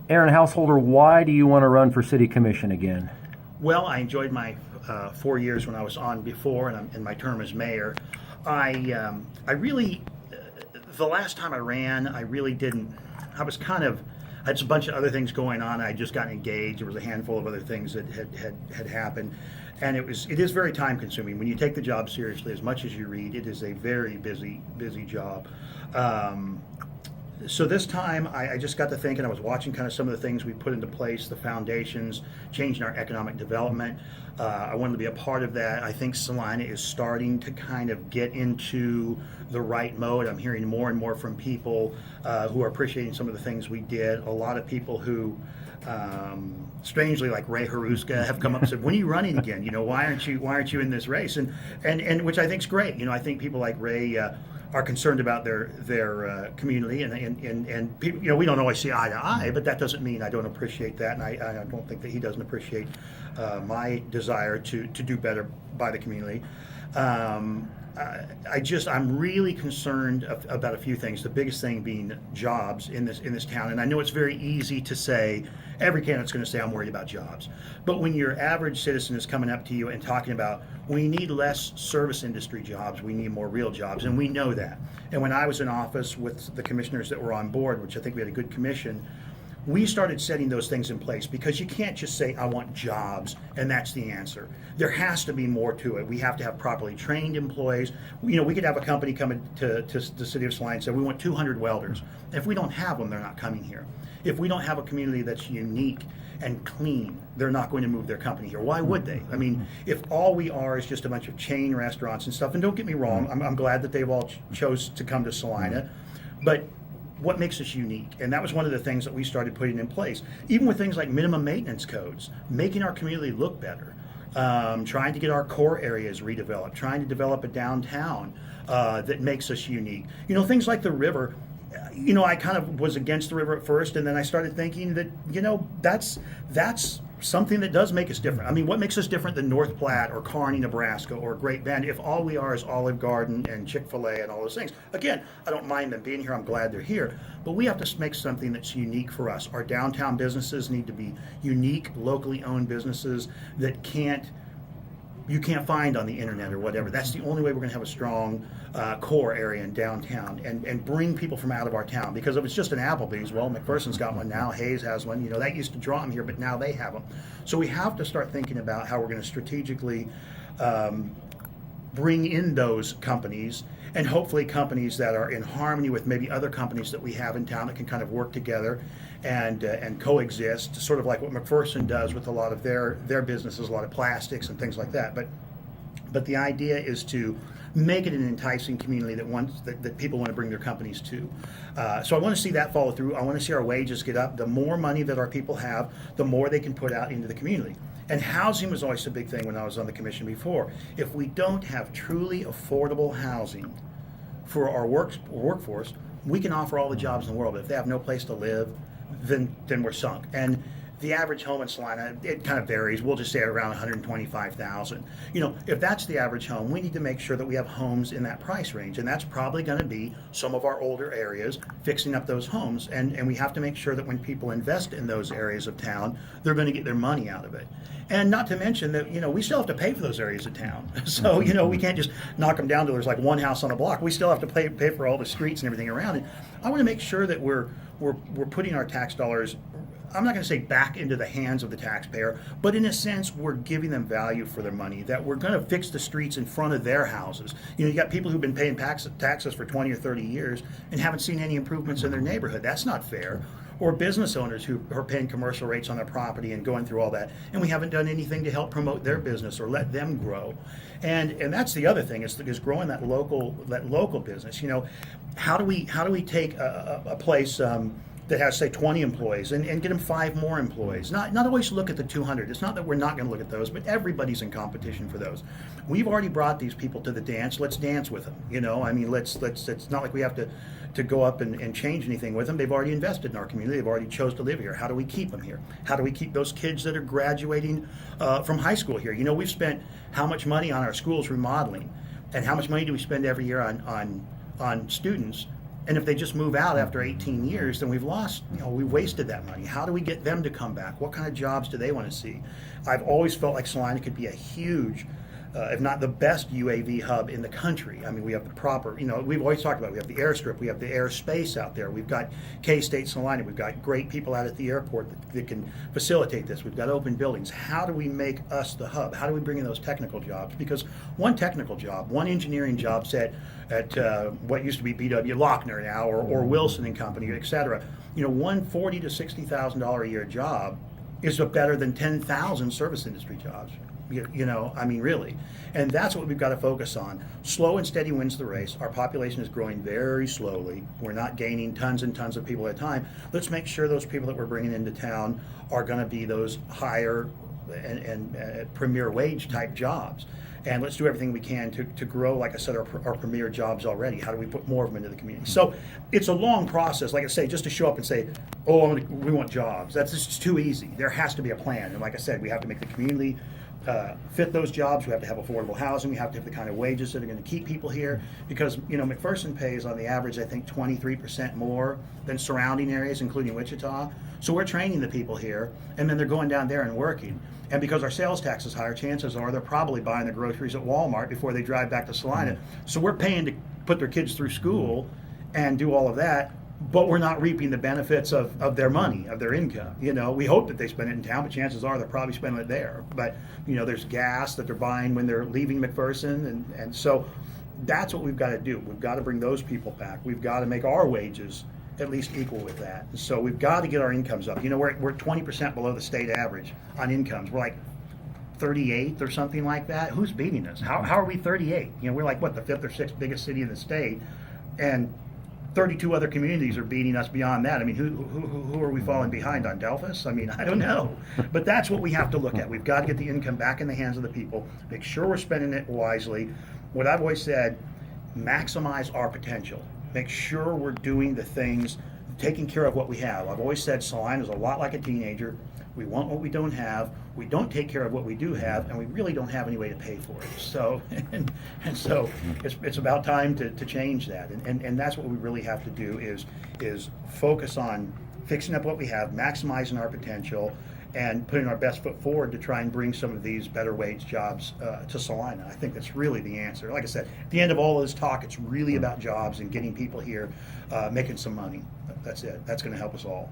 Aaron Householter, why do you want to run for City Commission again? Well, I enjoyed my 4 years when I was on before, and in my term as mayor. I really, the last time I ran, I really didn't. I was kind of, I had a bunch of other things going on. I had just gotten engaged. There was a handful of other things that had happened, and it is very time consuming. When you take the job seriously, as much as you read, it is a very busy job. So this time I just got to thinking, I was watching kind of some of the things we put into place, the foundations, changing our economic development. I wanted to be a part of that. I think Salina is starting to kind of get into the right mode. I'm hearing more and more from people who are appreciating some of the things we did. A lot of people who, strangely, like Ray Haruska, have come up and said, "When are you running again? You know, why aren't you in this race?" And which I think is great. You know, I think people like Ray are concerned about their community, and people, you know, we don't always see eye to eye, but that doesn't mean I don't appreciate that, and I don't think that he doesn't appreciate my desire to do better by the community. I'm really concerned about a few things. The biggest thing being jobs in this town. And I know it's very easy to say, every candidate's going to say, I'm worried about jobs. But when your average citizen is coming up to you and talking about, we need less service industry jobs, we need more real jobs, and we know that. And when I was in office with the commissioners that were on board, which I think we had a good commission, we started setting those things in place, because you can't just say, I want jobs, and that's the answer. There has to be more to it. We have to have properly trained employees. You know, we could have a company come to the city of Salina and say, we want 200 welders. If we don't have them, they're not coming here. If we don't have a community that's unique and clean, they're not going to move their company here. Why would they? I mean, if all we are is just a bunch of chain restaurants and stuff, and don't get me wrong, I'm glad that they've all chose to come to Salina, but what makes us unique? And that was one of the things that we started putting in place, even with things like minimum maintenance codes, making our community look better, trying to get our core areas redeveloped, trying to develop a downtown that makes us unique. You know, things like the river. You know, I kind of was against the river at first, and then I started thinking that, you know, that's something that does make us different. I mean, what makes us different than North Platte or Kearney, Nebraska, or Great Bend, if all we are is Olive Garden and Chick-fil-A and all those things? Again, I don't mind them being here. I'm glad they're here. But we have to make something that's unique for us. Our downtown businesses need to be unique, locally owned businesses that you can't find on the internet or whatever. That's the only way we're going to have a strong core area in downtown and bring people from out of our town. Because if it's just an Applebee's, well, McPherson's got one now, Hayes has one. You know, that used to draw them here, but now they have them. So we have to start thinking about how we're going to strategically bring in those companies, and hopefully companies that are in harmony with maybe other companies that we have in town that can kind of work together and coexist, sort of like what McPherson does with a lot of their businesses, a lot of plastics and things like that. But the idea is to make it an enticing community that people want to bring their companies to. So I want to see that follow through. I want to see our wages get up. The more money that our people have, the more they can put out into the community. And housing was always a big thing when I was on the commission before. If we don't have truly affordable housing for our workforce, we can offer all the jobs in the world, but if they have no place to live, then we're sunk. And the average home in Salina, it kind of varies. We'll just say around $125,000. You know, if that's the average home, we need to make sure that we have homes in that price range, and that's probably going to be some of our older areas, fixing up those homes. And we have to make sure that when people invest in those areas of town, they're going to get their money out of it. And not to mention that, you know, we still have to pay for those areas of town. So, you know, we can't just knock them down to there's like one house on a block. We still have to pay for all the streets and everything around it. I want to make sure that we're putting our tax dollars, I'm not going to say back into the hands of the taxpayer, but in a sense, we're giving them value for their money, that we're going to fix the streets in front of their houses. You know, you got people who've been paying taxes for 20 or 30 years and haven't seen any improvements in their neighborhood. That's not fair. Or business owners who are paying commercial rates on their property and going through all that, and we haven't done anything to help promote their business or let them grow. And that's the other thing, is growing that local business. You know, how do we take a place that has, say, 20 employees and get them 5 more employees? Not always look at the 200. It's not that we're not going to look at those, but everybody's in competition for those. We've already brought these people to the dance. Let's dance with them. You know, I mean, let's. It's not like we have to go up and change anything with them. They've already invested in our community. They've already chose to live here. How do we keep them here? How do we keep those kids that are graduating from high school here? You know, we've spent how much money on our schools remodeling, and how much money do we spend every year on students? And if they just move out after 18 years, then we've lost, we've wasted that money. How do we get them to come back? What kind of jobs do they want to see? I've always felt like Salina could be a huge, if not the best UAV hub in the country. I mean, we have the proper, we've always talked about, we have the airstrip, we have the airspace out there, we've got K-State Salina, we've got great people out at the airport that can facilitate this, we've got open buildings. How do we make us the hub? How do we bring in those technical jobs? Because one technical job, one engineering job set at what used to be BW Lochner now, or Wilson and Company, et cetera, one $40,000 to $60,000 a year job is better than 10,000 service industry jobs. I mean, really. And that's what we've got to focus on. Slow and steady wins the race. Our population is growing very slowly. We're not gaining tons and tons of people at a time. Let's make sure those people that we're bringing into town are going to be those higher and premier wage type jobs. And let's do everything we can to grow, like I said, our premier jobs already. How do we put more of them into the community? So it's a long process, like I say, just to show up and say, oh, we want jobs. That's just too easy. There has to be a plan. And like I said, we have to make the community fit those jobs. We have to have affordable housing. We have to have the kind of wages that are going to keep people here, because McPherson pays on the average, I think, 23% more than surrounding areas, including Wichita. So we're training the people here, and then they're going down there and working. And because our sales tax is higher, chances are they're probably buying their groceries at Walmart before they drive back to Salina. So we're paying to put their kids through school and do all of that, but we're not reaping the benefits of their money, of their income. We hope that they spend it in town, but chances are they're probably spending it there. But there's gas that they're buying when they're leaving McPherson, and so that's what we've got to do. We've got to bring those people back. We've got to make our wages at least equal with that. So we've got to get our incomes up. We're 20% below the state average on incomes. We're like 38th or something like that. Who's beating us? How are we 38? We're like, what, the 5th or 6th biggest city in the state, and 32 other communities are beating us beyond that. I mean, who are we falling behind on? Delphus? I mean, I don't know. But that's what we have to look at. We've got to get the income back in the hands of the people, make sure we're spending it wisely. What I've always said, maximize our potential. Make sure we're doing the things, taking care of what we have. I've always said Salina is a lot like a teenager. We want what we don't have. We don't take care of what we do have, and we really don't have any way to pay for it. So, and so it's about time to change that. And that's what we really have to do is focus on fixing up what we have, maximizing our potential, and putting our best foot forward to try and bring some of these better wage jobs to Salina. I think that's really the answer. Like I said, at the end of all of this talk, it's really about jobs and getting people here making some money. That's it. That's going to help us all.